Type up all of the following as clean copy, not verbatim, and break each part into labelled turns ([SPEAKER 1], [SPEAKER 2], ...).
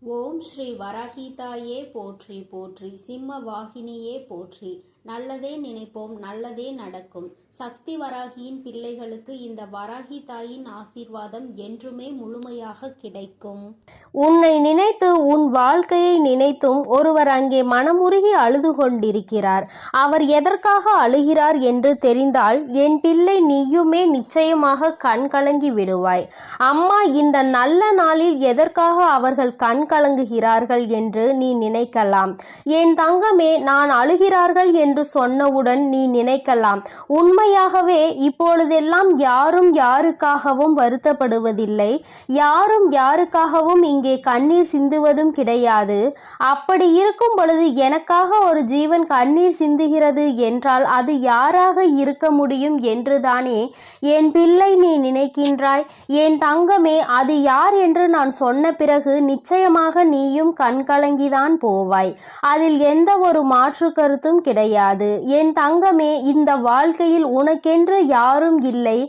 [SPEAKER 1] ஓம் ஸ்ரீ வராகிதாயே போற்றி போற்றி, சிம்ம வாகினியே போற்றி. நல்லதே நினைப்போம், நல்லதே நடக்கும். சக்தி வராகியின் பிள்ளைகளுக்கு இந்த வராகி தாயின் ஆசீர்வாதம் என்றுமே முழுமையாக கிடைக்கும்.
[SPEAKER 2] உன்னை நினைத்து, உன் வாழ்க்கையை நினைத்தும் ஒருவர் அங்கே மனமுருகி அழுது கொண்டிருக்கிறார். அவர் எதற்காக அழுகிறார் என்று தெரிந்தால் என் பிள்ளை நீயுமே நிச்சயமாக கண் கலங்கி விடுவாய். அம்மா இந்த நல்ல நாளில் எதற்காக அவர்கள் கண் கலங்குகிறார்கள் என்று நீ நினைக்கலாம். என் தங்கமே, நான் அழுகிறார்கள் என்று சொன்னவுடன் நீ நினைக்கலாம், உண்மையாகவே இப்பொழுதெல்லாம் யாரும் யாருக்காகவும் வருத்தப்படுவதில்லை, யாரும் யாருக்காகவும் இங்கே கண்ணீர் சிந்துவதும் கிடையாது. அப்படி இருக்கும் பொழுது எனக்காக ஒரு ஜீவன் கண்ணீர் சிந்துகிறது என்றால் அது யாராக இருக்க முடியும் என்றுதானே என் பிள்ளை நீ நினைக்கின்றாய். என் தங்கமே, அது யார் என்று நான் சொன்ன பிறகு நிச்சயமாக நீயும் கண்கலங்கிதான் போவாய். அதில் எந்த ஒரு மாற்று கருத்தும் கிடையாது. என் தங்கமே, இந்த வாழ்க்கையில் உனக்கென்று யாரும் இல்லை.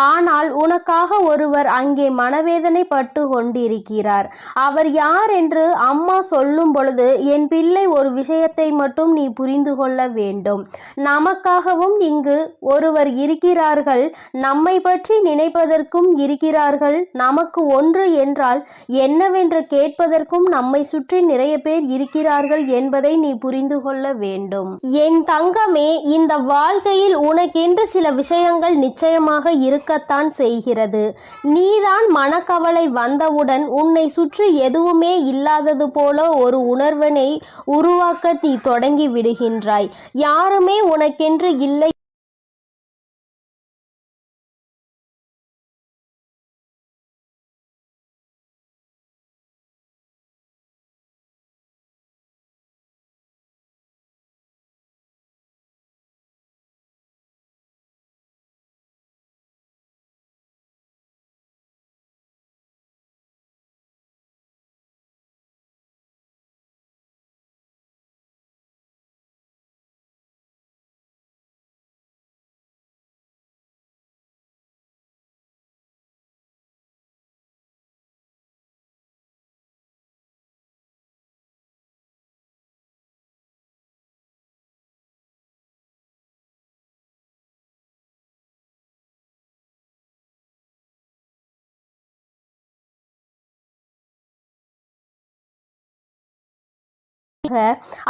[SPEAKER 2] ஆனால் உனக்காக ஒருவர் அங்கே மனவேதனை பட்டு கொண்டிருக்கிறார். அவர் யார் என்று அம்மா சொல்லும் பொழுது என் பிள்ளை ஒரு விஷயத்தை மட்டும் நீ புரிந்து கொள்ள வேண்டும். நமக்காகவும் இங்கு ஒருவர் இருக்கிறார்கள், நம்மை பற்றி நினைப்பதற்கும் இருக்கிறார்கள். நமக்கு ஒன்று என்றால் என்னவென்று கேட்பதற்கும் நம்மை சுற்றி நிறைய பேர் இருக்கிறார்கள் என்பதை நீ புரிந்து கொள்ள வேண்டும். என் தங்கமே, இந்த வாழ்க்கையில் உனக்கென்று சில விஷயங்கள் நிச்சயமாக இருக்கத்தான் செய்கிறது. நீதான் மனக்கவலை வந்தவுடன் உன்னை சுற்றி எதுவுமே இல்லாதது போல ஒரு உணர்வினை உருவாக்க நீ தொடங்கி விடுகின்றாய். யாருமே உனக்கென்று இல்லை.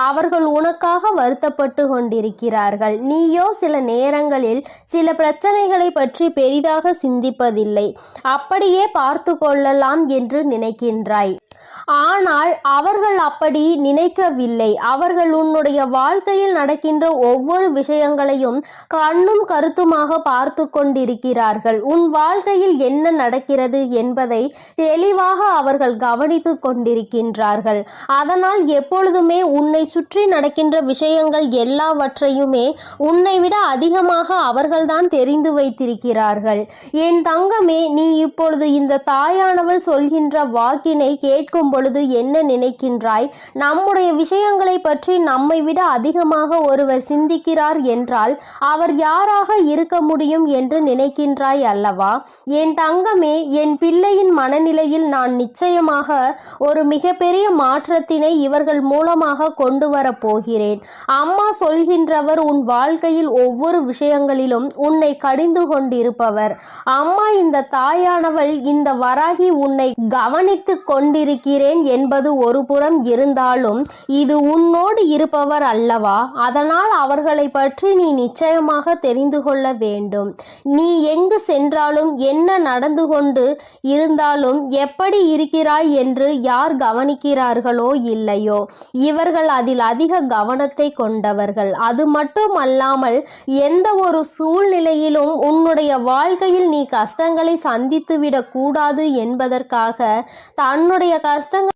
[SPEAKER 2] அவர்கள் உனக்காக வருத்தப்பட்டு கொண்டிருக்கிறார்கள். நீயோ சில நேரங்களில் சில பிரச்சனைகளை பற்றி பெரிதாக சிந்திப்பதில்லை. அப்படியே பார்த்து கொள்ளலாம் என்று நினைக்கின்றாய். ஆனால் அவர்கள் அப்படி நினைக்கவில்லை. அவர்கள் உன்னுடைய வாழ்க்கையில் நடக்கின்ற ஒவ்வொரு விஷயங்களையும் கண்ணும் கருத்துமாக பார்த்து கொண்டிருக்கிறார்கள். உன் வாழ்க்கையில் என்ன நடக்கிறது என்பதை தெளிவாக அவர்கள் கவனித்து கொண்டிருக்கின்றார்கள். அதனால் எப்பொழுதுமே உன்னை சுற்றி நடக்கின்ற விஷயங்கள் எல்லாவற்றையுமே உன்னை விட அதிகமாக அவர்கள்தான் தெரிந்து வைத்திருக்கிறார்கள். என் தங்கமே, நீ இப்பொழுது இந்த தாயானவள் சொல்கின்ற வாக்கினை கேட்கும் பொழுது என்ன நினைக்கின்றாய்? நம்முடைய விஷயங்களை பற்றி நம்மை விட அதிகமாக ஒருவர் சிந்திக்கிறார் என்றால் அவர் யாராக இருக்க முடியும் என்று நினைக்கின்றாய் அல்லவா? என் தங்கமே, என் பிள்ளையின் மனநிலையில் நான் நிச்சயமாக ஒரு மிகப்பெரிய மாற்றத்தினை இவர்கள் மூலமாக கொண்டு வரப் போகிறேன். அம்மா சொல்கின்றவர் உன் வாழ்க்கையில் ஒவ்வொரு விஷயங்களிலும் உன்னை கடிந்து கொண்டிருப்பவர். அம்மா இந்த தாயானவள் இந்த வராகி உன்னை கவனித்து கொண்டிருக்கிறேன் என்பது ஒரு புறம் இருந்தாலும் இது உன்னோடு இருப்பவர் அல்லவா? அதனால் அவர்களை பற்றி நீ நிச்சயமாக தெரிந்து கொள்ள வேண்டும். நீ எங்கு சென்றாலும் என்ன நடந்து கொண்டு இருந்தாலும் எப்படி இருக்கிறாய் என்று யார் கவனிக்கிறார்களோ இல்லையோ இவர்கள் அதில் அதிக கவனத்தை கொண்டவர்கள். அது மட்டுமல்லாமல் எந்த ஒரு சூழ்நிலையிலும் உன்னுடைய வாழ்க்கையில் நீ கஷ்டங்களை சந்தித்து விடக்கூடாது என்பதற்காக தன்னுடைய கஷ்டங்கள்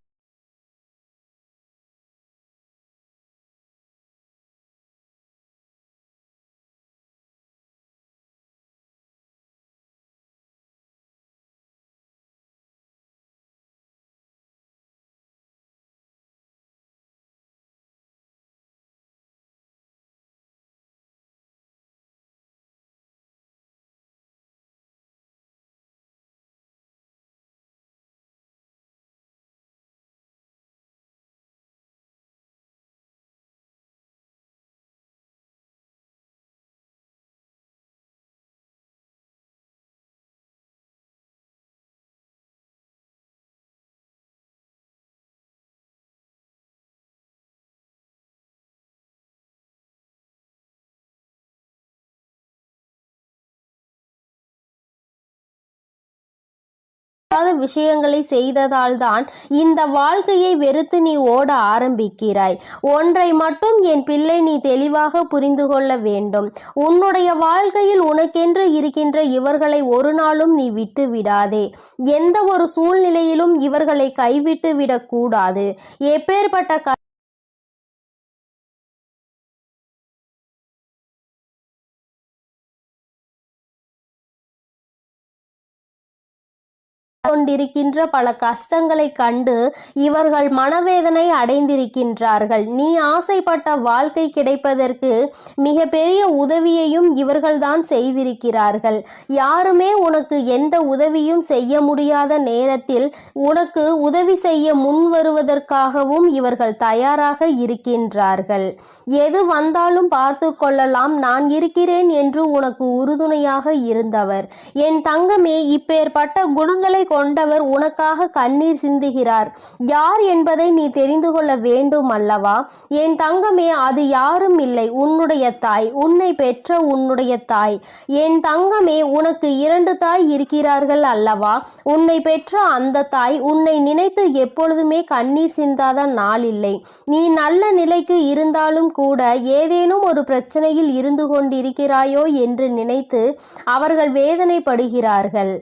[SPEAKER 2] விஷயங்களை செய்ததால் தான் இந்த வாழ்க்கையை வெறுத்து நீ ஓட ஆரம்பிக்கிறாய். ஒன்றை மட்டும் என் பிள்ளை நீ தெளிவாக புரிந்து கொள்ள வேண்டும். உன்னுடைய வாழ்க்கையில் உனக்கென்று இருக்கின்ற இவர்களை ஒரு நாளும் நீ விட்டு விடாதே. எந்த ஒரு சூழ்நிலையிலும் இவர்களை கைவிட்டு விடக்கூடாது. எப்பேற்பட்ட கொண்டிருக்கின்ற பல கஷ்டங்களை கண்டு இவர்கள் மனவேதனை அடைந்திருக்கின்றார்கள். நீ ஆசைப்பட்ட வாழ்க்கை கிடைப்பதற்கு மிக பெரிய உதவியையும் இவர்கள்தான் செய்திருக்கிறார்கள். யாருமே உனக்கு எந்த உதவியும் செய்ய முடியாத நேரத்தில் உனக்கு உதவி செய்ய முன் வருவதற்காகவும் இவர்கள் தயாராக இருக்கின்றார்கள். எது வந்தாலும் பார்த்து கொள்ளலாம், நான் இருக்கிறேன் என்று உனக்கு உறுதுணையாக இருந்தவர் என் தங்கமே, இப்பேற்பட்ட குணங்களை கொண்டவர் உனக்காக கண்ணீர் சிந்துகிறார். யார் என்பதை நீ தெரிந்து கொள்ள வேண்டும் அல்லவா என் தங்கமே? அது யாரும் இல்லை, உன்னுடைய தாய், உன்னை பெற்ற உன்னுடைய தாய். என் தங்கமே, உனக்கு 2 தாய் இருக்கிறார்கள் அல்லவா? உன்னை பெற்ற அந்த தாய் உன்னை நினைத்து எப்பொழுதுமே கண்ணீர் சிந்தாத நாள் இல்லை. நீ நல்ல நிலைக்கு இருந்தாலும் கூட ஏதேனும் ஒரு பிரச்சனையில் இருந்து கொண்டிருக்கிறாயோ என்று நினைத்து அவர்கள் வேதனைப்படுகிறார்கள்.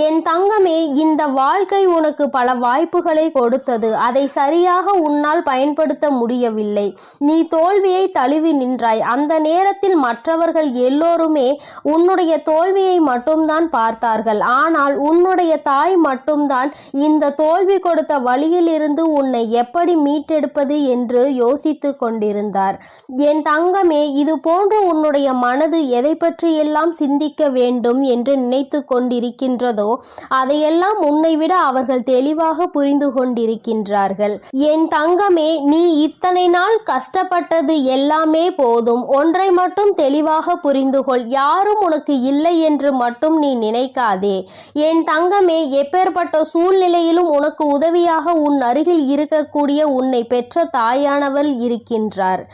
[SPEAKER 2] என் தங்கமே, இந்த வாழ்க்கை உனக்கு பல வாய்ப்புகளை கொடுத்தது. அதை சரியாக உன்னால் பயன்படுத்த முடியவில்லை. நீ தோல்வியை தழுவி நின்றாய். அந்த நேரத்தில் மற்றவர்கள் எல்லோருமே உன்னுடைய தோல்வியை மட்டும்தான் பார்த்தார்கள். ஆனால் உன்னுடைய தாய் மட்டும்தான் இந்த தோல்வி கொடுத்த வழியில் இருந்து உன்னை எப்படி மீட்டெடுப்பது என்று யோசித்து கொண்டிருந்தார். என் தங்கமே, இது போன்று உன்னுடைய மனது எதை பற்றியெல்லாம் சிந்திக்க வேண்டும் என்று நினைத்து கொண்டிருக்கின்றதோ அதையெல்லாம் உன்னை விட அவர்கள் தெளிவாக புரிந்து கொண்டிருக்கின்றார்கள். என் தங்கமே, நீ இத்தனை நாள் கஷ்டப்பட்டது எல்லாமே போதும். ஒன்றை மட்டும் தெளிவாக புரிந்து கொள். யாரும் உனக்கு இல்லை என்று மட்டும் நீ நினைக்காதே. என் தங்கமே, எப்பேற்பட்ட சூழ்நிலையிலும் உனக்கு உதவியாக உன் அருகில் இருக்கக்கூடிய உன்னை பெற்ற தாயானவள் இருக்கின்றார்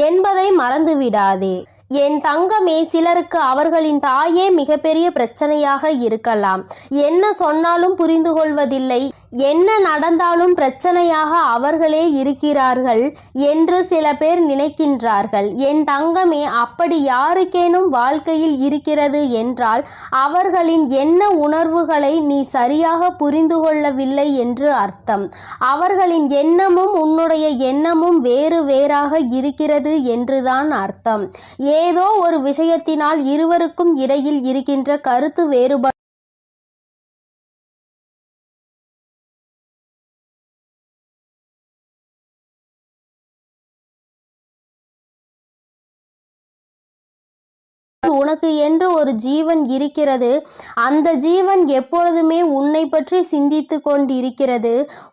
[SPEAKER 2] என்பதை மறந்துவிடாதே. என் தங்கமே, சிலருக்கு அவர்களின் தாயே மிகப்பெரிய பிரச்சனையாக இருக்கலாம். என்ன சொன்னாலும் புரிந்து கொள்வதில்லை, என்ன நடந்தாலும் பிரச்சனையாக அவர்களே இருக்கிறார்கள் என்று சில பேர் நினைக்கின்றார்கள். என் தங்கமே, அப்படி யாருக்கேனும் வாழ்க்கையில் இருக்கிறது என்றால் அவர்களின் எண்ண உணர்வுகளை நீ சரியாக புரிந்து கொள்ளவில்லை என்று அர்த்தம். அவர்களின் எண்ணமும் உன்னுடைய எண்ணமும் வேறு வேறாக இருக்கிறது என்றுதான் அர்த்தம். ஏதோ ஒரு விஷயத்தினால் இருவருக்கும் இடையில் இருக்கின்ற கருத்து வேறுபாடு உனக்கு என்று ஒரு ஜீவன் இருக்கிறது. அந்த ஜீவன் எப்பொழுதுமே உன்னை பற்றி சிந்தித்து கொண்டிருக்கிறது.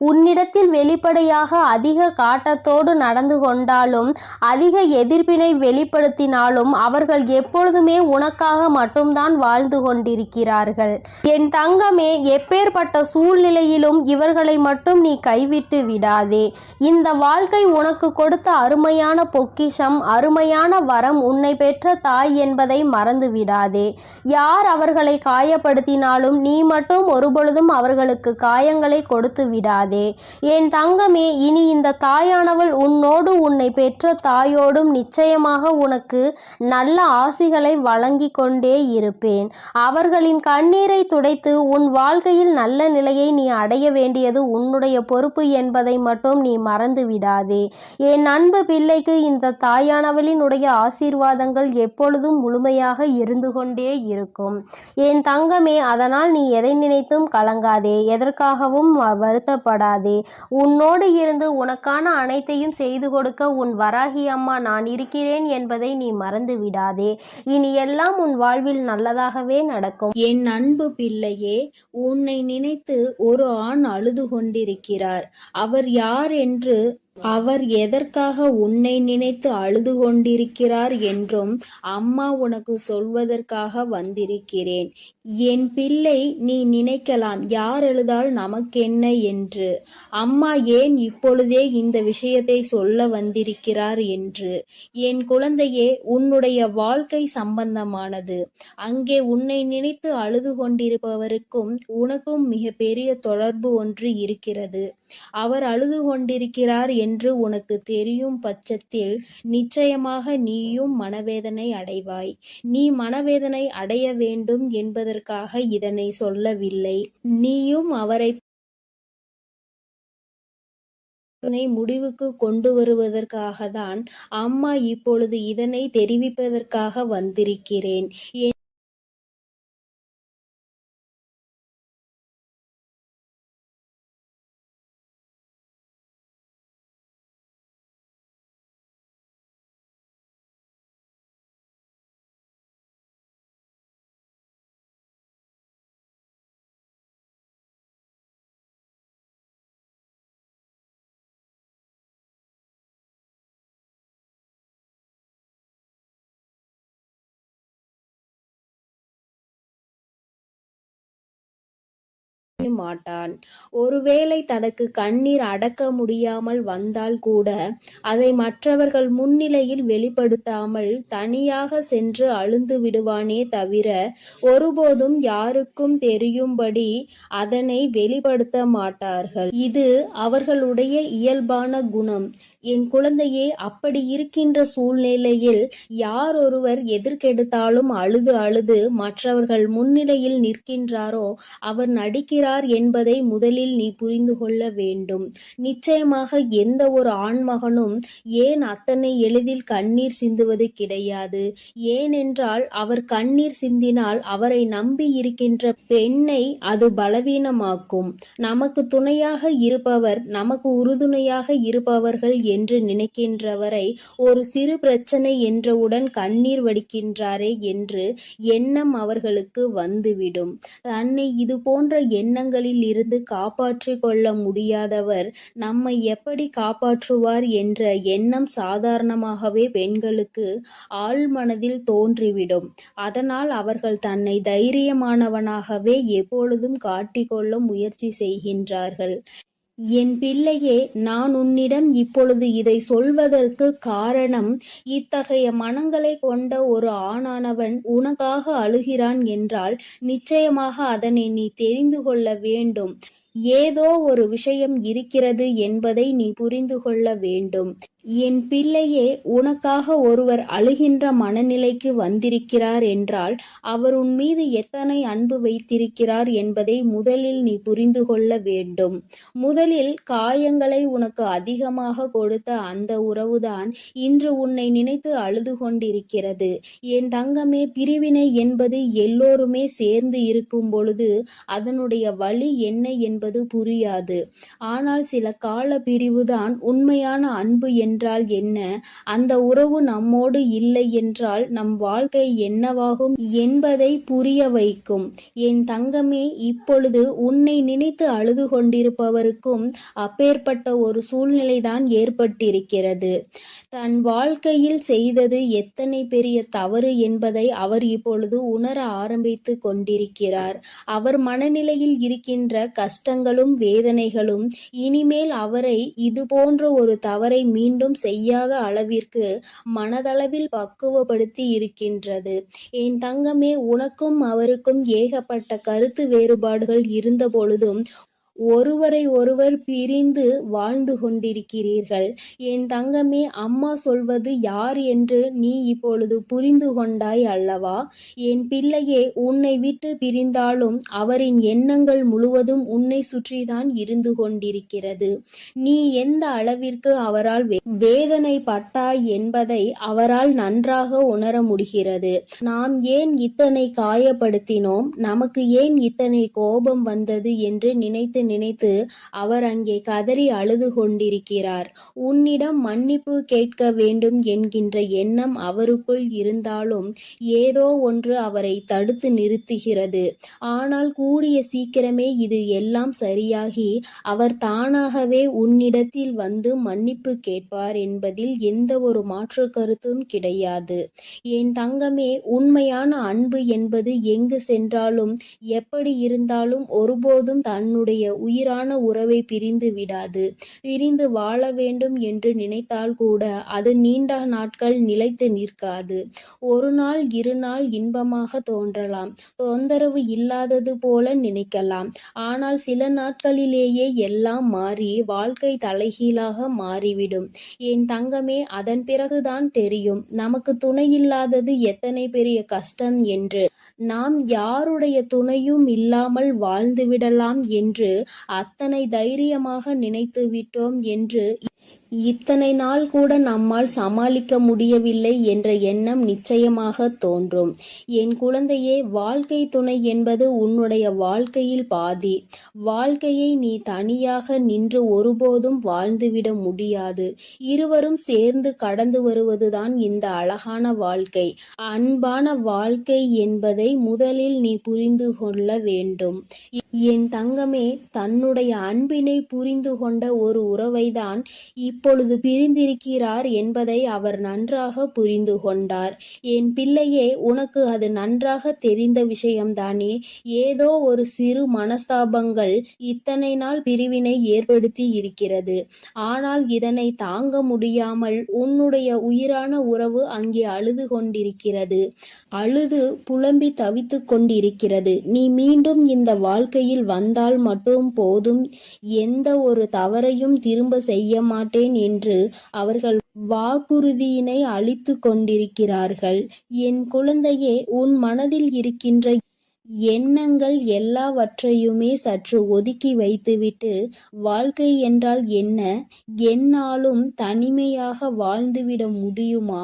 [SPEAKER 2] உன்னிடத்தில் வெளிப்படையாக அதிக காட்டத்தோடு நடந்து கொண்டாலும் அதிக எதிர்ப்பினை வெளிப்படுத்தினாலும் அவர்கள் எப்பொழுதுமே உனக்காக மட்டும்தான் வாழ்ந்து கொண்டிருக்கிறார்கள். என் தங்கமே, எப்பேற்பட்ட சூழ்நிலையிலும் இவர்களை மட்டும் நீ கைவிட்டு விடாதே. இந்த வாழ்க்கை உனக்கு கொடுத்த அருமையான பொக்கிஷம், அருமையான வரம், உன்னை பெற்ற தாய் என்பதை மறந்து விடாதே. யார் அவர்களை காயப்படுத்தினாலும் நீ மட்டும் ஒருபொழுதும் அவர்களுக்கு காயங்களை கொடுத்து விடாதே. என் தங்கமே, இனி இந்த தாயானவள் உன்னோடு உன்னை பெற்ற தாயோடும் நிச்சயமாக உனக்கு நல்ல ஆசிகளை வழங்கி கொண்டே இருப்பேன். அவர்களின் கண்ணீரை துடைத்து உன் வாழ்க்கையில் நல்ல நிலையை நீ அடைய வேண்டியது உன்னுடைய பொறுப்பு என்பதை மட்டும் நீ மறந்து விடாதே. என் அன்பு பிள்ளைக்கு இந்த தாயானவளினுடைய ஆசீர்வாதங்கள் எப்பொழுதும் முழுமையாக இருந்து கொண்டே இருக்கும். என் தங்கமே, அதனால் நீ எதை நினைத்தும் கலங்காதே, எதற்காகவும் வருத்தப்படாதே. உன்னோடு இருந்து உனக்கான அனைத்தையும் செய்து கொடுக்க உன் வராகி அம்மா நான் இருக்கிறேன் என்பதை நீ மறந்து விடாதே. இனி எல்லாம் உன் வாழ்வில் நல்லதாகவே நடக்கும்.
[SPEAKER 1] என் அன்பு பிள்ளையே, உன்னை நினைத்து ஒரு ஆண் அழுது கொண்டிருக்கிறார். அவர் யார் என்று அவர் எதற்காக உன்னை நினைத்து அழுது கொண்டிருக்கிறார் என்றும் அம்மா உனக்கு சொல்வதற்காக வந்திருக்கிறேன். என் பிள்ளை, நீ நினைக்கலாம், யார் எழுதால் நமக்கென்ன என்று. அம்மா ஏன் இப்பொழுதே இந்த விஷயத்தை சொல்ல வந்திருக்கிறார் என்று. என் குழந்தையே, உன்னுடைய வாழ்க்கை சம்பந்தமானது. அங்கே உன்னை நினைத்து அழுது கொண்டிருப்பவருக்கும் உனக்கும் மிக பெரிய தொடர்பு ஒன்று இருக்கிறது. அவர் அழுது கொண்டிருக்கிறார் என்று உனக்கு தெரியும் பட்சத்தில் நிச்சயமாக நீயும் மனவேதனை அடைவாய். நீ மனவேதனை அடைய வேண்டும் என்பதற்காக இதனை சொல்லவில்லை. நீயும் அவரை முடிவுக்கு கொண்டு வருவதற்காகத்தான் அம்மா இப்பொழுது இதனை தெரிவிப்பதற்காக வந்திருக்கிறேன். மாட்டான். ஒருவேளை தனக்கு கண்ணீர் அடக்க முடியாமல் வந்தால் கூட அதை மற்றவர்கள் முன்னிலையில் வெளிப்படுத்தாமல் தனியாக சென்று அழுந்து விடுவானே தவிர ஒருபோதும் யாருக்கும் தெரியும்படி அதனை வெளிப்படுத்த மாட்டார்கள். இது அவர்களுடைய இயல்பான குணம். என் குழந்தையே, அப்படி இருக்கின்ற சூழ்நிலையில் யார் ஒருவர் எதற்கெடுத்தாலும் அழுது அழுது மற்றவர்கள் முன்னிலையில் நிற்கின்றாரோ அவர் நடிக்கிறார் என்பதை முதலில் நீ புரிந்து கொள்ள வேண்டும். நிச்சயமாக எந்த ஒரு ஆண்மகனும் ஏன் அத்தனை எளிதில் கண்ணீர் சிந்துவது கிடையாது. ஏனென்றால் அவர் கண்ணீர் சிந்தினால் அவரை நம்பி இருக்கின்ற பெண்ணை அது பலவீனமாக்கும். நமக்கு துணையாக இருப்பவர், நமக்கு உறுதுணையாக இருப்பவர்கள் என்று நினைக்கின்றவரை ஒரு சிறு பிரச்சனை என்றவுடன் கண்ணீர் வடிக்கின்றாரே என்று எண்ணம் அவர்களுக்கு வந்துவிடும். தன்னை இது போன்ற எண்ணங்களில் இருந்து காப்பாற்றிக் கொள்ள முடியாதவர் நம்மை எப்படி காப்பாற்றுவார் என்ற எண்ணம் சாதாரணமாகவே பெண்களுக்கு ஆழ்மனதில் தோன்றிவிடும். அதனால் அவர்கள் தன்னை தைரியமானவனாகவே எப்பொழுதும் காட்டிக்கொள்ள முயற்சி செய்கின்றார்கள். என் பிள்ளையே, நான் உன்னிடம் இப்பொழுது இதை சொல்வதற்கு காரணம், இத்தகைய மனங்களை கொண்ட ஒரு ஆணானவன் உனக்காக அழுகிறான் என்றால் நிச்சயமாக அதனை நீ தெரிந்து கொள்ள வேண்டும். ஏதோ ஒரு விஷயம் இருக்கிறது என்பதை நீ புரிந்து கொள்ள வேண்டும். என் பிள்ளையே, உனக்காக ஒருவர் அழுகின்ற மனநிலைக்கு வந்திருக்கிறார் என்றால் அவர் உன் மீது எத்தனை அன்பு வைத்திருக்கிறார் என்பதை முதலில் நீ புரிந்து கொள்ள வேண்டும். முதலில் காயங்களை உனக்கு அதிகமாக கொடுத்த அந்த உறவுதான் இன்று உன்னை நினைத்து அழுது கொண்டிருக்கிறது. என் தங்கமே, பிரிவினை என்பது எல்லோருமே சேர்ந்து இருக்கும் பொழுது அதனுடைய வலி என்ன என்பது புரியாது. ஆனால் சில கால பிரிவுதான் உண்மையான அன்பு என்றால் என்ன, அந்த உறவு நம்மோடு இல்லை என்றால் நம் வாழ்க்கை என்னவாகும் என்பதை புரிய வைக்கும். என் தங்கமே, இப்பொழுது உன்னை நினைத்து அழுது கொண்டிருப்பவருக்கும் அப்பேற்பட்ட ஒரு சூழ்நிலைதான் ஏற்பட்டிருக்கிறது. தன் வாழ்க்கையில் செய்தது எத்தனை பெரிய தவறு என்பதை அவர் இப்பொழுது உணர ஆரம்பித்து கொண்டிருக்கிறார். அவர் மனநிலையில் இருக்கின்ற கஷ்டங்களும் வேதனைகளும் இனிமேல் அவரை இது போன்ற ஒரு தவறை மீண்டும் செய்யாத அளவிற்கு மனதளவில் பக்குவப்படுத்தி இருக்கின்றது. என் தங்கமே, உனக்கும் அவருக்கும் ஏகப்பட்ட கருத்து வேறுபாடுகள் இருந்த பொழுதும் ஒருவரை ஒருவர் பிரிந்து வாழ்ந்து கொண்டிருக்கிறீர்கள். என் தங்கமே, அம்மா சொல்வது யார் என்று நீ இப்பொழுது புரிந்து கொண்டாய் அல்லவா? என் பிள்ளையே, உன்னை விட்டு பிரிந்தாலும் அவரின் எண்ணங்கள் முழுவதும் உன்னை சுற்றிதான் இருந்து கொண்டிருக்கிறது. நீ எந்த அளவிற்கு அவரால் வேதனைப்பட்டாய் என்பதை அவரால் நன்றாக உணர முடிகிறது. நாம் ஏன் இத்தனை காயப்படுத்தினோம், நமக்கு ஏன் இத்தனை கோபம் வந்தது என்று நினைத்து நினைத்து அவர் அங்கே கதறி அழுது கொண்டிருக்கிறார். உன்னிடம் மன்னிப்பு கேட்க வேண்டும் என்கின்ற எண்ணம் அவருக்குள் இருந்தாலும் ஏதோ ஒன்று அவரை தடுத்து நிறுத்துகிறது. ஆனால் கூடிய சீக்கிரமே இது எல்லாம் சரியாகி அவர் தானாகவே உன்னிடத்தில் வந்து மன்னிப்பு கேட்பார் என்பதில் எந்த ஒரு மாற்று கருத்தும் கிடையாது. என் தங்கமே, உண்மையான அன்பு என்பது எங்கு சென்றாலும் எப்படி இருந்தாலும் ஒருபோதும் தன்னுடைய உயிரான உறவை பிரிந்து விடாது. பிரிந்து வாழ வேண்டும் என்று நினைத்தால் கூட அது நீண்ட நாட்கள் நிலைத்து நிற்காது. ஒரு நாள் 2 நாள் இன்பமாக தோன்றலாம், தொந்தரவு இல்லாதது போல நினைக்கலாம். ஆனால் சில நாட்களிலேயே எல்லாம் மாறி வாழ்க்கை தலைகீழாக மாறிவிடும். என் தங்கமே, அதன் பிறகுதான் தெரியும் நமக்கு துணையில்லாதது எத்தனை பெரிய கஷ்டம் என்று. நாம் யாருடைய துணையும் இல்லாமல் வாழ்ந்துவிடலாம் என்று அத்தனை தைரியமாக நினைத்து விட்டோம் என்று இத்தனை நாள் கூட நம்மால் சமாளிக்க முடியவில்லை என்ற எண்ணம் நிச்சயமாக தோன்றும். என் குழந்தையே, வாழ்க்கை துணை என்பது உன்னுடைய வாழ்க்கையில் பாதி. வாழ்க்கையை நீ தனியாக நின்று ஒருபோதும் வாழ்ந்துவிட முடியாது. இருவரும் சேர்ந்து கடந்து வருவதுதான் இந்த அழகான வாழ்க்கை. அன்பான வாழ்க்கை என்பதை முதலில் நீ புரிந்து கொள்ள வேண்டும். என் தங்கமே, தன்னுடைய அன்பினை புரிந்து கொண்ட ஒரு உறவைதான் இப்பொழுது பிரிந்திருக்கிறார் என்பதை அவர் நன்றாக புரிந்து கொண்டார். என் பிள்ளையே, உனக்கு அது நன்றாக தெரிந்த விஷயம்தானே. ஏதோ ஒரு சிறு மனஸ்தாபங்கள் இத்தனை நாள் பிரிவினை ஏற்படுத்தி இருக்கிறது. ஆனால் இதனை தாங்க முடியாமல் உன்னுடைய உயிரான உறவு அங்கே அழுது கொண்டிருக்கிறது. அழுது புலம்பி தவித்து கொண்டிருக்கிறது. நீ மீண்டும் இந்த வாழ்க்கையில் வந்தால் மட்டும் போதும், எந்த ஒரு தவறையும் திரும்ப செய்ய மாட்டேன் என்று அவர்கள் வாக்குறுதியினை அளித்து கொண்டிருக்கிறார்கள். என் குழந்தையே, உன் மனதில் இருக்கின்ற எண்ணங்கள் எல்லாவற்றையுமே சற்று ஒதுக்கி வைத்துவிட்டு, வாழ்க்கை என்றால் என்ன, எந்நாளும் தனிமையாக வாழ்ந்துவிட முடியுமா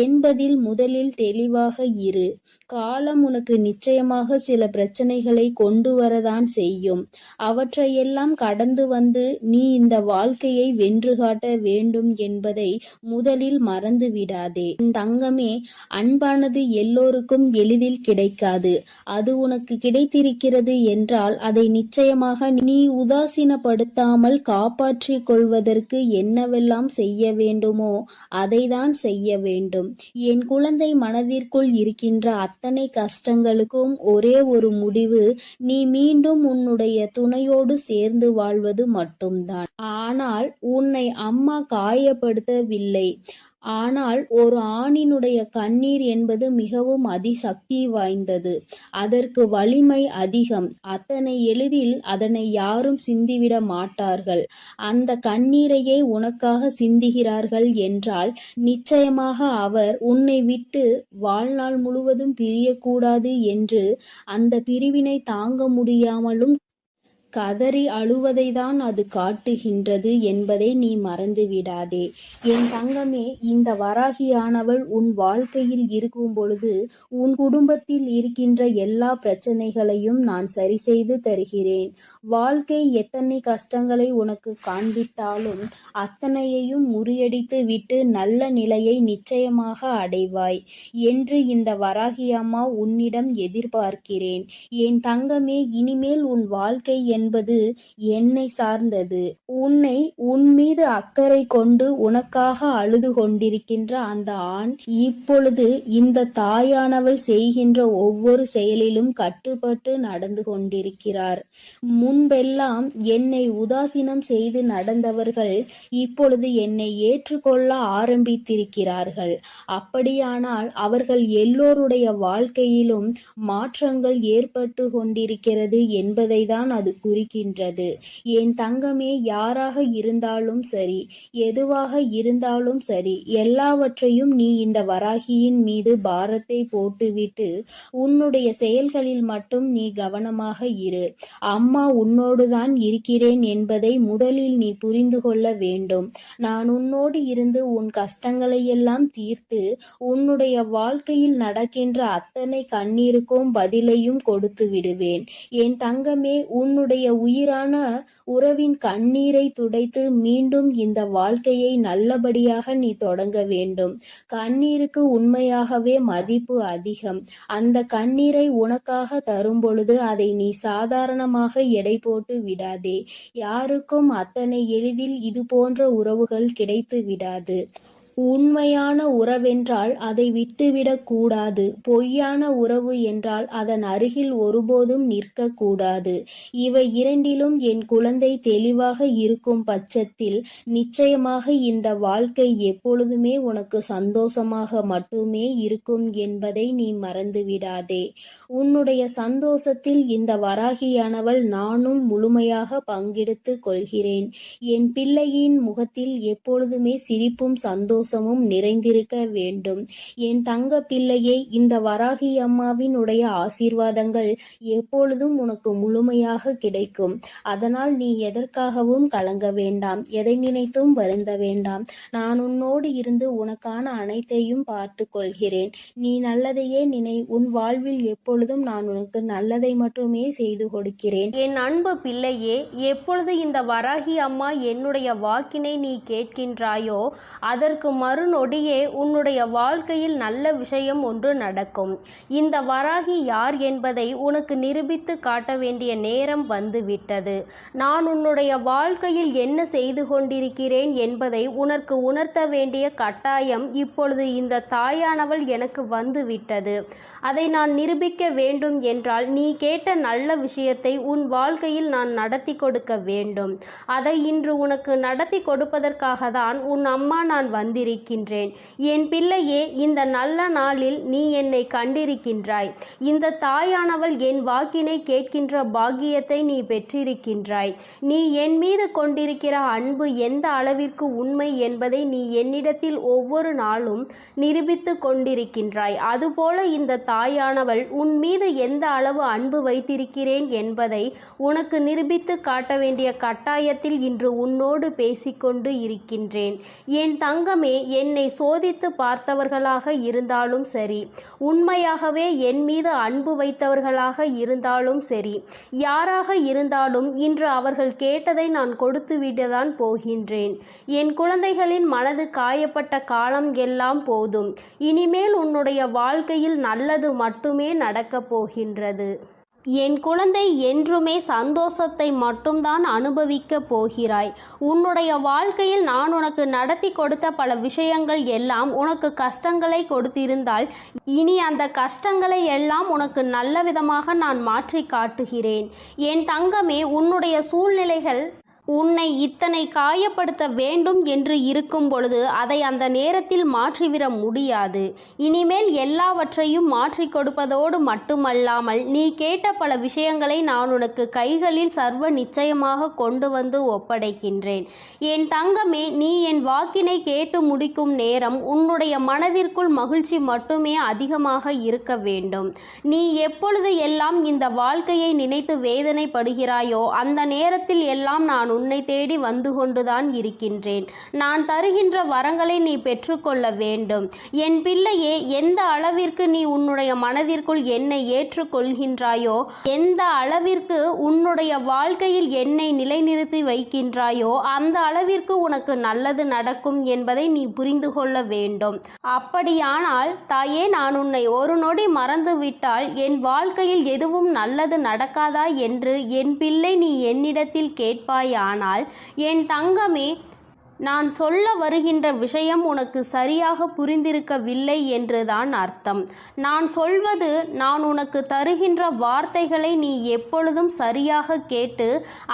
[SPEAKER 1] என்பதில் முதலில் தெளிவாக இரு. காலம் உனக்கு நிச்சயமாக சில பிரச்சனைகளை கொண்டு வரதான் செய்யும். அவற்றையெல்லாம் கடந்து வந்து நீ இந்த வாழ்க்கையை வென்று காட்ட வேண்டும் என்பதை முதலில் மறந்து விடாதே. தங்கமே, அன்பானது எல்லோருக்கும் எளிதில் கிடைக்காது. அது உனக்கு கிடைத்திருக்கிறது என்றால் அதை நிச்சயமாக நீ உதாசீனப்படுத்தாமல் காப்பாற்றிக் கொள்வதற்கு என்னவெல்லாம் செய்ய வேண்டுமோ அதைதான் செய்ய வேண்டும். என் குழந்தை, மனதிற்குள் இருக்கின்ற அத்தனை கஷ்டங்களுக்கும் ஒரே ஒரு முடிவு, நீ மீண்டும் உன்னுடைய துணையோடு சேர்ந்து வாழ்வது மட்டும்தான். ஆனால் உன்னை அம்மா காயப்படுத்தவில்லை. ஆனால் ஒரு ஆணினுடைய கண்ணீர் என்பது மிகவும் அதிசக்தி வாய்ந்தது. அதற்கு வலிமை அதிகம். அத்தனை எளிதில் அதனை யாரும் சிந்திவிட மாட்டார்கள். அந்த கண்ணீரையே உனக்காக சிந்துகிறார்கள் என்றால் நிச்சயமாக அவர் உன்னை விட்டு வாழ்நாள் முழுவதும் பிரியக்கூடாது என்று அந்த பிரிவினை தாங்க முடியாமலும் கதறி அழுவதைதான் அது காட்டுகின்றது என்பதை நீ மறந்து விடாதே. என் தங்கமே, இந்த வராகியானவள் உன் வாழ்க்கையில் இருக்கும் பொழுது உன் குடும்பத்தில் இருக்கின்ற எல்லா பிரச்சனைகளையும் நான் சரி செய்து தருகிறேன். வாழ்க்கை எத்தனை கஷ்டங்களை உனக்கு காண்பித்தாலும் அத்தனையையும் முறியடித்து விட்டு நல்ல நிலையை நிச்சயமாக அடைவாய் என்று இந்த வராகி அம்மா உன்னிடம் எதிர்பார்க்கிறேன். என் தங்கமே, இனிமேல் உன் வாழ்க்கை என்பது என்னை சார்ந்தது. உன்னை உன் மீது அக்கறை கொண்டு உனக்காக அழுது கொண்டிருக்கின்ற அந்த ஆண் இப்பொழுது இந்த தாயானவள் செய்கின்ற ஒவ்வொரு செயலிலும் கட்டுப்பட்டு நடந்து கொண்டிருக்கிறார். முன்பெல்லாம் என்னை உதாசீனம் செய்து நடந்தவர்கள் இப்பொழுது என்னை ஏற்றுக்கொள்ள ஆரம்பித்திருக்கிறார்கள். அப்படியானால் அவர்கள் எல்லோருடைய வாழ்க்கையிலும் மாற்றங்கள் ஏற்பட்டு கொண்டிருக்கிறது என்பதை தான் அது குறிக்கின்றது. என் தங்கமே, யாராக இருந்தாலும் சரி, எதுவாக இருந்தாலும் சரி, எல்லாவற்றையும் நீ இந்த வராகியின் மீது பாரத்தை போட்டுவிட்டு உன்னுடைய செயல்களில் மட்டும் நீ கவனமாக இரு. அம்மா உன்னோடுதான் இருக்கிறேன் என்பதை முதலில் நீ புரிந்து கொள்ள வேண்டும். நான் உன்னோடு இருந்து உன் கஷ்டங்களை எல்லாம் தீர்த்து உன்னுடைய வாழ்க்கையில் நடக்கின்ற அத்தனை கண்ணீருக்கும் பதிலையும் கொடுத்து விடுவேன். என் தங்கமே, உன்னுடைய உன்னுடைய உயிரான உறவின் கண்ணீரை துடைத்து மீண்டும் இந்த வாழ்க்கையை நல்லபடியாக நீ தொடங்க வேண்டும். கண்ணீருக்கு உண்மையாகவே மதிப்பு அதிகம். அந்த கண்ணீரை உனக்காக தரும் பொழுது அதை நீ சாதாரணமாக எடை போட்டு விடாதே. யாருக்கும் அத்தனை எளிதில் இது போன்ற உறவுகள் கிடைத்து விடாது. உண்மையான உறவென்றால் அதை விட்டுவிடக் கூடாது. பொய்யான உறவு என்றால் அதன் அருகில் ஒருபோதும் நிற்கக்கூடாது. இவை இரண்டிலும் என் குழந்தை தெளிவாக இருக்கும் பட்சத்தில் நிச்சயமாக இந்த வாழ்க்கை எப்பொழுதுமே உனக்கு சந்தோஷமாக மட்டுமே இருக்கும் என்பதை நீ மறந்துவிடாதே. உன்னுடைய சந்தோஷத்தில் இந்த வராகியானவள் நானும் முழுமையாக பங்கெடுத்து கொள்கிறேன். என் பிள்ளையின் முகத்தில் எப்பொழுதுமே சிரிப்பும் சந்தோஷமும் நிறைந்திருக்க வேண்டும். என் தங்க பிள்ளையே, இந்த வராகி அம்மாவினுடைய ஆசீர்வாதங்கள் எப்பொழுதும் உனக்கு முழுமையாக கிடைக்கும். அதனால் நீ எதற்காகவும் கலங்க வேண்டாம், எதை நினைத்தும் வருந்த வேண்டாம். நான் உன்னோடு இருந்து உனக்கான அனைத்தையும் பார்த்து கொள்கிறேன். நீ நல்லதையே நினை. உன் வாழ்வில் எப்பொழுதும் நான் உனக்கு நல்லதை மட்டுமே செய்து கொடுக்கிறேன்.
[SPEAKER 2] என் அன்பு பிள்ளையே, எப்பொழுது இந்த வராகி அம்மா என்னுடைய வாக்கினை நீ கேட்கின்றாயோ அதற்கு மறுநொடியே உன்னுடைய வாழ்க்கையில் நல்ல விஷயம் ஒன்று நடக்கும். இந்த வராகி யார் என்பதை உனக்கு நிரூபித்து காட்ட வேண்டிய நேரம் வந்துவிட்டது. நான் உன்னுடைய வாழ்க்கையில் என்ன செய்து கொண்டிருக்கிறேன் என்பதை உனக்கு உணர்த்த வேண்டிய கட்டாயம் இப்பொழுது இந்த தாயானவள் எனக்கு வந்துவிட்டது. அதை நான் நிரூபிக்க வேண்டும் என்றால் நீ கேட்ட நல்ல விஷயத்தை உன் வாழ்க்கையில் நான் நடத்தி கொடுக்க வேண்டும். அதை இன்று உனக்கு நடத்தி கொடுப்பதற்காக தான் உன் அம்மா நான் வந்திருக்கின்றேன். என் பிள்ளையே, இந்த நல்ல நாளில் நீ என்னை கண்டிருக்கின்றாய். இந்த தாயானவள் என் வாக்கினை கேட்கின்ற பாக்கியத்தை நீ பெற்றிருக்கின்றாய். நீ என் மீது கொண்டிருக்கிற அன்பு எந்த அளவிற்கு உண்மை என்பதை நீ என்னிடத்தில் ஒவ்வொரு நாளும் நிரூபித்து கொண்டிருக்கின்றாய். அதுபோல இந்த தாயானவள் உன் மீது எந்த அளவு அன்பு வைத்திருக்கிறேன் என்பதை உனக்கு நிரூபித்து காட்ட வேண்டிய கட்டாயத்தில் இன்று உன்னோடு பேசிக்கொண்டு இருக்கின்றேன். என் தங்கமே, என்னை சோதித்து பார்த்தவர்களாக இருந்தாலும் சரி, உண்மையாகவே என் மீது அன்பு வைத்தவர்களாக இருந்தாலும் சரி, யாராக இருந்தாலும் இன்று அவர்கள் கேட்டதை நான் கொடுத்துவிடத்தான் போகின்றேன். என் குழந்தைகளின் மனது காயப்பட்ட காலம் எல்லாம் போதும். இனிமேல் உன்னுடைய வாழ்க்கையில் நல்லது மட்டுமே நடக்கப் போகின்றது. என் குழந்தை, என்றுமே சந்தோஷத்தை மட்டும்தான் அனுபவிக்கப் போகிறாய். உன்னுடைய வாழ்க்கையில் நான் உனக்கு நடத்தி கொடுத்த பல விஷயங்கள் எல்லாம் உனக்கு கஷ்டங்களை கொடுத்திருந்தால் இனி அந்த கஷ்டங்களை எல்லாம் உனக்கு நல்ல விதமாக நான் மாற்றி காட்டுகிறேன். என் தங்கமே, உன்னுடைய சூழ்நிலைகள் உன்னை இத்தனை காயப்படுத்த வேண்டும் என்று இருக்கும் பொழுது அதை அந்த நேரத்தில் மாற்றிவிட முடியாது. இனிமேல் எல்லாவற்றையும் மாற்றி கொடுப்பதோடு மட்டுமல்லாமல் நீ கேட்ட பல விஷயங்களை நான் உனக்கு கைகளில் சர்வ நிச்சயமாக கொண்டு வந்து ஒப்படைக்கின்றேன். என் தங்கமே, நீ என் வாக்கினை கேட்டு முடிக்கும் நேரம் உன்னுடைய மனதிற்குள் மகிழ்ச்சி மட்டுமே அதிகமாக இருக்க வேண்டும். நீ எப்பொழுது எல்லாம் இந்த வாழ்க்கையை நினைத்து வேதனைப்படுகிறாயோ அந்த நேரத்தில் எல்லாம் நான் உன்னை தேடி வந்து கொண்டுதான் இருக்கின்றேன். நான் தருகின்ற வரங்களை நீ பெற்றுக்கொள்ள வேண்டும். என் பிள்ளையே, எந்த அளவிற்கு நீ உன்னுடைய மனதிற்குள் என்னை ஏற்றுக்கொள்கின்றாயோ, எந்த அளவிற்கு உன்னுடைய வாழ்க்கையில் என்னை நிலைநிறுத்தி வைக்கின்றாயோ அந்த அளவிற்கு உனக்கு நல்லது நடக்கும் என்பதை நீ புரிந்து கொள்ள வேண்டும். அப்படியானால் தாயே, நான் உன்னை ஒரு நொடி மறந்துவிட்டால் என் வாழ்க்கையில் எதுவும் நல்லது நடக்காதா என்று என் பிள்ளை நீ என்னிடத்தில் கேட்பாய். ஆனால் என் தங்கமே, நான் சொல்ல வருகின்ற விஷயம் உனக்கு சரியாக புரிந்திருக்கவில்லை என்றுதான் அர்த்தம். நான் சொல்வது, நான் உனக்கு தருகின்ற வார்த்தைகளை நீ எப்பொழுதும் சரியாக கேட்டு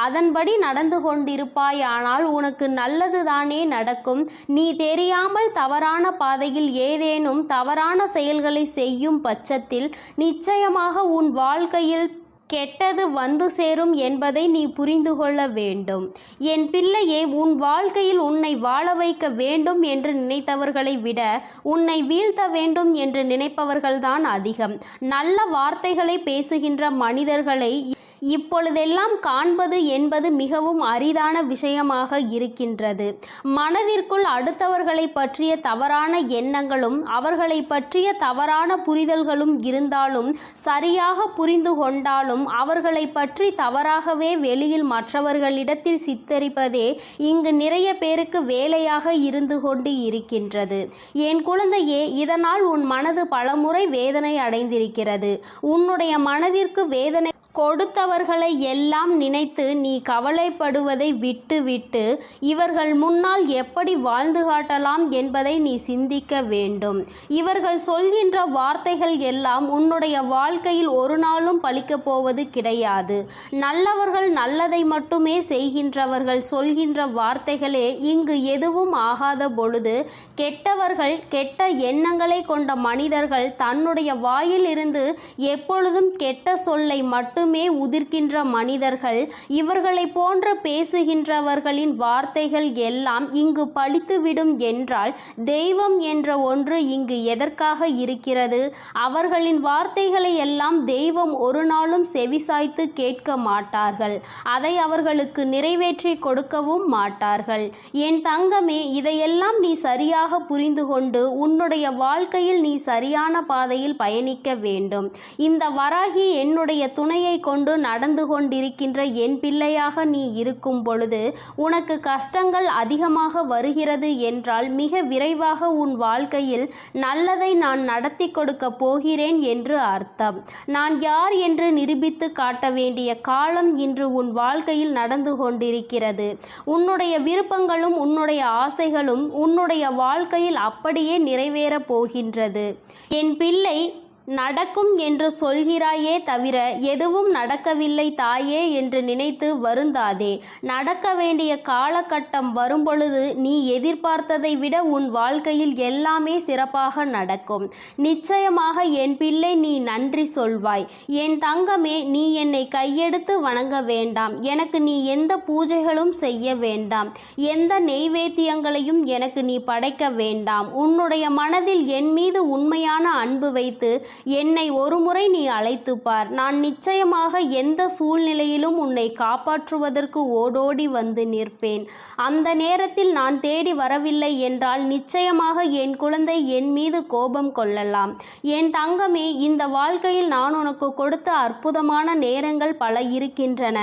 [SPEAKER 2] அதன்படி நடந்து கொண்டிருப்பாயானால் உனக்கு நல்லதுதானே நடக்கும். நீ தெரியாமல் தவறான பாதையில் ஏதேனும் தவறான செயல்களை செய்யும் பட்சத்தில் நிச்சயமாக உன் வாழ்க்கையில் கெட்டது வந்து சேரும் என்பதை நீ புரிந்து கொள்ள வேண்டும். என் பிள்ளையே, உன் வாழ்க்கையில் உன்னை வாழ வைக்க வேண்டும் என்று நினைத்தவர்களை விட உன்னை வீழ்த்த வேண்டும் என்று நினைப்பவர்கள்தான் அதிகம். நல்ல வார்த்தைகளை பேசுகின்ற மனிதர்களை
[SPEAKER 1] இப்பொழுதெல்லாம் காண்பது என்பது மிகவும் அரிதான விஷயமாக இருக்கின்றது. மனதிற்குள் அடுத்தவர்களை பற்றிய தவறான எண்ணங்களும் அவர்களை பற்றிய தவறான புரிதல்களும் இருந்தாலும், சரியாக புரிந்து கொண்டாலும் அவர்களை பற்றி தவறாகவே வெளியில் மற்றவர்களிடத்தில் சித்தரிப்பதே இங்கு நிறைய பேருக்கு வேலையாக இருந்து கொண்டு இருக்கின்றது. என் குழந்தையே, இதனால் உன் மனது பலமுறை வேதனை அடைந்திருக்கிறது. உன்னுடைய மனதிற்கு வேதனை கொடுத்தவர்களை எல்லாம் நினைத்து நீ கவலைப்படுவதை விட்டுவிட்டு இவர்கள் முன்னால் எப்படி வாழ்ந்து காட்டலாம் என்பதை நீ சிந்திக்க வேண்டும். இவர்கள் சொல்கின்ற வார்த்தைகள் எல்லாம் உன்னுடைய வாழ்க்கையில் ஒரு நாளும் பலிக்கப் போவது கிடையாது. நல்லவர்கள் நல்லதை மட்டுமே செய்கின்றவர்கள் சொல்கின்ற வார்த்தைகளே இங்கு எதுவும் ஆகாத பொழுது, கெட்டவர்கள் கெட்ட எண்ணங்களை கொண்ட மனிதர்கள் தன்னுடைய வாயில் இருந்து எப்பொழுதும் கெட்ட சொல்லை மட்டுமே உதிர்க்கின்ற மனிதர்கள், இவர்களை போன்ற பேசுகின்றவர்களின் வார்த்தைகள் எல்லாம் இங்கு பலித்துவிடும் என்றால் தெய்வம் என்ற ஒன்று இங்கு எதற்காக இருக்கிறது? அவர்களின் வார்த்தைகளை எல்லாம் தெய்வம் ஒரு நாளும் செவிசாய்த்து கேட்க மாட்டார்கள். அதை அவர்களுக்கு நிறைவேற்றி கொடுக்கவும் மாட்டார்கள். என் தங்கமே, இதையெல்லாம் நீ சரியாக புரிந்து கொண்டு உன்னுடைய வாழ்க்கையில் நீ சரியான பாதையில் பயணிக்க வேண்டும். இந்த வராகி என்னுடைய துணையை கொண்டு நடந்து கொண்டிருக்கின்ற என் பிள்ளையாக நீ இருக்கும் பொழுது உனக்கு கஷ்டங்கள் அதிகமாக வருகிறது என்றால் மிக விரைவாக உன் வாழ்க்கையில் நல்லதை நான் நடத்தி கொடுக்க போகிறேன் என்று அர்த்தம். நான் யார் என்று நிரூபித்து காட்ட வேண்டிய காலம் இன்று உன் வாழ்க்கையில் நடந்து கொண்டிருக்கிறது. உன்னுடைய விருப்பங்களும் உன்னுடைய ஆசைகளும் உன்னுடைய வாழ்க்கையில் அப்படியே நிறைவேறப் போகின்றது. என் பிள்ளை, நடக்கும் என்று சொல்கிறாயே தவிர எதுவும் நடக்கவில்லை தாயே என்று நினைத்து வருந்தாதே. நடக்க வேண்டிய காலகட்டம் வரும்பொழுது நீ எதிர்பார்த்ததை விட உன் வாழ்க்கையில் எல்லாமே சிறப்பாக நடக்கும். நிச்சயமாக என் பிள்ளை, நீ நன்றி சொல்வாய். என் தங்கமே, நீ என்னை கையெடுத்து வணங்க வேண்டாம். எனக்கு நீ எந்த பூஜைகளும் செய்ய வேண்டாம். எந்த நெய்வேத்தியங்களையும் எனக்கு நீ படைக்க வேண்டாம். உன்னுடைய மனதில் என் மீது உண்மையான அன்பு வைத்து என்னை ஒருமுறை நீ அழைத்து பார். நான் நிச்சயமாக எந்த சூழ்நிலையிலும் உன்னை காப்பாற்றுவதற்கு ஓடோடி வந்து நிற்பேன். அந்த நேரத்தில் நான் தேடி வரவில்லை என்றால் நிச்சயமாக என் குழந்தை என் மீது கோபம் கொள்ளலாம். என் தங்கமே, இந்த வாழ்க்கையில் நான் உனக்கு கொடுத்த அற்புதமான நேரங்கள் பல இருக்கின்றன.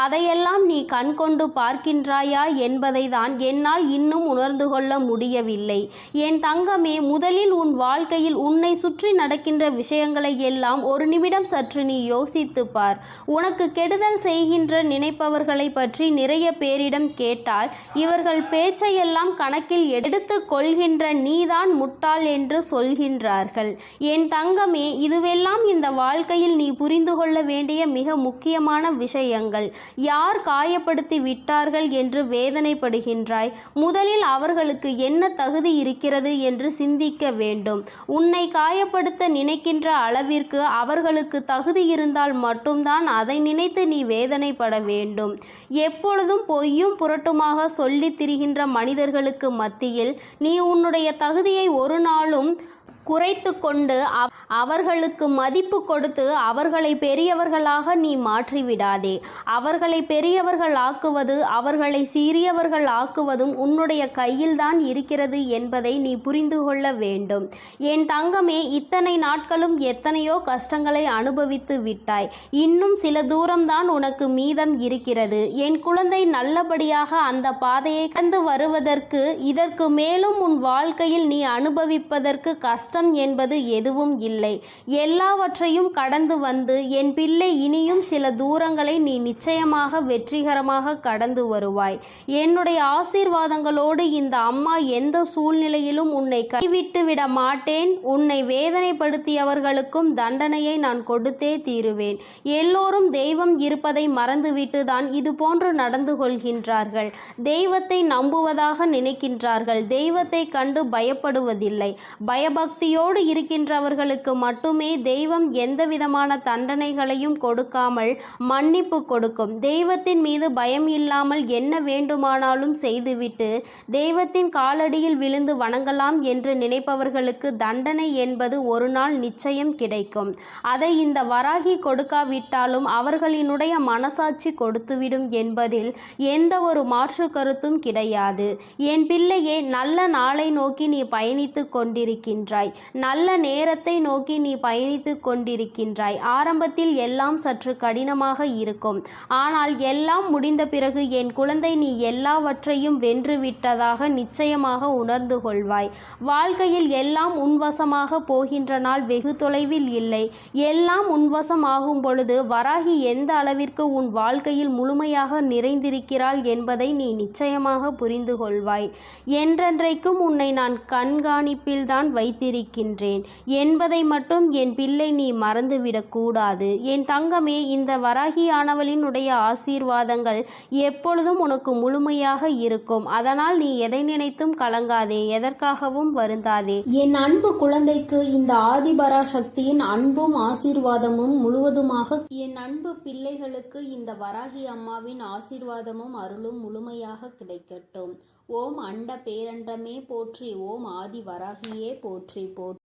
[SPEAKER 1] அதையெல்லாம் நீ கண் கொண்டு பார்க்கின்றாயா என்பதை தான் என்னால் இன்னும் உணர்ந்து கொள்ள முடியவில்லை. என் தங்கமே, முதலில் உன் வாழ்க்கையில் உன்னை சுற்றி நடக்கின்ற விஷயங்களை எல்லாம் ஒரு நிமிடம் சற்று நீ யோசித்து பார். உனக்கு கெடுதல் செய்கின்ற நினைப்பவர்களை பற்றி நிறைய பேரிடம் கேட்டால் இவர்கள் பேச்சையெல்லாம் கணக்கில் எடுத்து கொள்கின்ற நீதான் முட்டாள் என்று சொல்கின்றார்கள். என் தங்கமே, இதுவெல்லாம் இந்த வாழ்க்கையில் நீ புரிந்து கொள்ள வேண்டிய மிக முக்கியமான விஷயங்கள். யார் காயப்படுத்தி விட்டார்கள் என்று வேதனைப்படுகின்றாய்? முதலில் அவர்களுக்கு என்ன தகுதி இருக்கிறது என்று சிந்திக்க வேண்டும். உன்னை காயப்படுத்த நினைக்கின்ற அளவிற்கு அவர்களுக்கு தகுதி இருந்தால் மட்டும்தான் அதை நினைத்து நீ வேதனைப்பட வேண்டும். எப்பொழுதும் பொய்யும் புரட்டுமாக சொல்லித் திரிகின்ற மனிதர்களுக்கு மத்தியில் நீ உன்னுடைய தகுதியை ஒரு நாளும் குறைத்து கொண்டு அவர்களுக்கு மதிப்பு கொடுத்து அவர்களை பெரியவர்களாக நீ மாற்றிவிடாதே. அவர்களை பெரியவர்கள் ஆக்குவது, அவர்களை சிறியவர்கள் ஆக்குவதும் உன்னுடைய கையில்தான் இருக்கிறது என்பதை நீ புரிந்து கொள்ள வேண்டும். என் தங்கமே, இத்தனை நாட்களும் எத்தனையோ கஷ்டங்களை அனுபவித்து விட்டாய். இன்னும் சில தூரம்தான் உனக்கு மீதம் இருக்கிறது. என் குழந்தை, நல்லபடியாக அந்த பாதையை கடந்து வருவதற்கு இதற்கு மேலும் உன் வாழ்க்கையில் நீ அனுபவிப்பதற்கு கஷ்டம் என்பது எதுவும் இல்லை. எல்லாவற்றையும் கடந்து வந்து என் பிள்ளை, இனியும் சில தூரங்களை நீ நிச்சயமாக வெற்றிகரமாக கடந்து வருவாய். என்னுடைய ஆசீர்வாதங்களோடு இந்த அம்மா எந்த சூழ்நிலையிலும் உன்னை கைவிட்டு விட மாட்டேன். உன்னை வேதனைப்படுத்தியவர்களுக்கும் தண்டனையை நான் கொடுத்தே தீருவேன். எல்லோரும் தெய்வம் இருப்பதை மறந்துவிட்டு தான் இது போன்று நடந்து கொள்கின்றார்கள். தெய்வத்தை நம்புவதாக நினைக்கின்றார்கள். தெய்வத்தை கண்டு பயப்படுவதில்லை. பயபக்தி
[SPEAKER 2] பயபக்தியோடு இருக்கின்றவர்களுக்கு மட்டுமே தெய்வம் எந்தவிதமான தண்டனைகளையும் கொடுக்காமல் மன்னிப்பு கொடுக்கும். தெய்வத்தின் மீது பயம் இல்லாமல் என்ன வேண்டுமானாலும் செய்துவிட்டு தெய்வத்தின் காலடியில் விழுந்து வணங்கலாம் என்று நினைப்பவர்களுக்கு தண்டனை என்பது ஒரு நாள் நிச்சயம் கிடைக்கும். அதை இந்த வராகி கொடுக்காவிட்டாலும் அவர்களினுடைய மனசாட்சி கொடுத்துவிடும் என்பதில் எந்த ஒரு மாற்று கருத்தும் கிடையாது. என் பிள்ளையே, நல்ல நாளை நோக்கி நீ பயணித்து கொண்டிருக்கின்றாய். நல்ல நேரத்தை நோக்கி நீ பயணித்து கொண்டிருக்கின்றாய். ஆரம்பத்தில் எல்லாம் சற்று கடினமாக இருக்கும். ஆனால் எல்லாம் முடிந்த பிறகு என் குழந்தை, நீ எல்லாவற்றையும் வென்றுவிட்டதாக நிச்சயமாக உணர்ந்து கொள்வாய். வாழ்க்கையில் எல்லாம் உன்வசமாக போகின்ற நாள் வெகு தொலைவில் இல்லை. எல்லாம் உன்வசமாகும் பொழுது வராகி எந்த அளவிற்கு உன் வாழ்க்கையில் முழுமையாக நிறைந்திருக்கிறாள் என்பதை நீ நிச்சயமாக புரிந்து கொள்வாய். என்றென்றைக்கும் உன்னை நான் கண்காணிப்பில்தான் வைத்திருக்கின்றேன் என்பதை மட்டும் என் பிள்ளை நீ மறந்துவிடக்கூடாது. என் தங்கமே, இந்த வராகியானவளினுடைய ஆசீர்வாதங்கள் எப்பொழுதும் உனக்கு முழுமையாக இருக்கும். அதனால் நீ எதை நினைத்தும் கலங்காதே, எதற்காகவும் வருந்தாதே.
[SPEAKER 1] என் அன்பு குழந்தைக்கு இந்த ஆதிபராசக்தியின் அன்பும் ஆசீர்வாதமும் முழுவதுமாக, என் அன்பு பிள்ளைகளுக்கு இந்த வராகி அம்மாவின் ஆசீர்வாதமும் அருளும் முழுமையாக கிடைக்கட்டும். ஓம் அண்ட பேரண்டமே போற்றி. ஓம் ஆதி வராகியே போற்றி போற்றி.